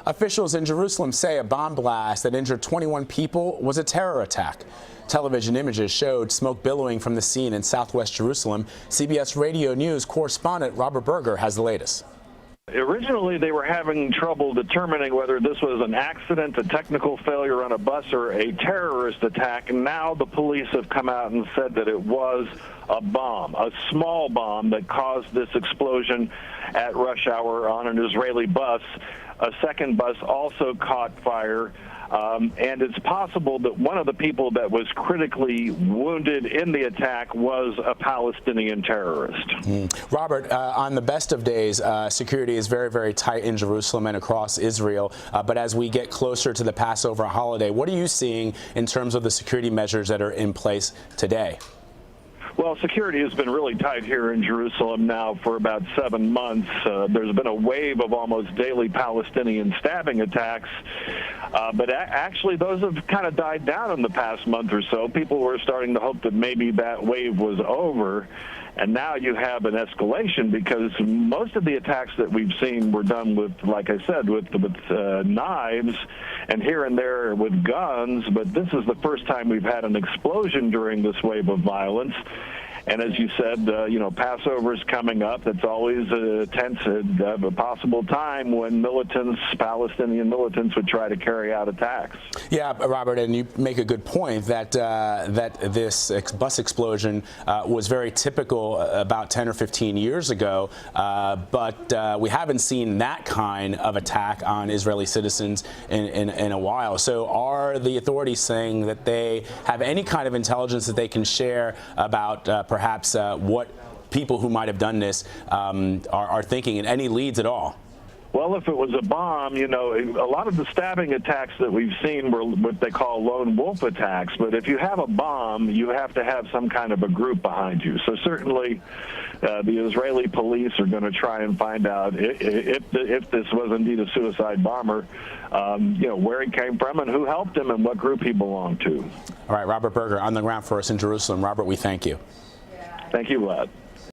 Officials in Jerusalem say a bomb blast that injured 21 people was a terror attack. Television images showed smoke billowing from the scene in southwest Jerusalem. CBS Radio News correspondent Robert Berger has the latest. Originally, they were having trouble determining whether this was an accident, a technical failure on a bus, or a terrorist attack. And now the police have come out and said that it was a bomb, a small bomb that caused this explosion at rush hour on an Israeli bus. A second bus also caught fire. And it's possible that one of the people that was critically wounded in the attack was a Palestinian terrorist. Robert, on the best of days, security is very, very tight in Jerusalem and across Israel. But as we get closer to the Passover holiday, what are you seeing in terms of the security measures that are in place today? Well, security has been really tight here in Jerusalem now for about 7 months. There's been a wave of almost daily Palestinian stabbing attacks. But actually, those have kind of died down in the past month or so. People were starting to hope that maybe that wave was over. And now you have an escalation because most of the attacks that we've seen were done with, like I said, with knives and here and there with guns. But this is the first time we've had an explosion during this wave of violence. And as you said, Passover is coming up. It's always a tense, a possible time when Palestinian militants would try to carry out attacks. Yeah, Robert, and you make a good point that this bus explosion was very typical about 10 or 15 years ago, but we haven't seen that kind of attack on Israeli citizens in a while. So are the authorities saying that they have any kind of intelligence that they can share about perhaps what people who might have done this are thinking, and any leads at all? Well, if it was a bomb, a lot of the stabbing attacks that we've seen were what they call lone wolf attacks. But if you have a bomb, you have to have some kind of a group behind you. So certainly the Israeli police are going to try and find out if this was indeed a suicide bomber, where he came from and who helped him and what group he belonged to. All right, Robert Berger on the ground for us in Jerusalem. Robert, we thank you. Thank you, Vlad.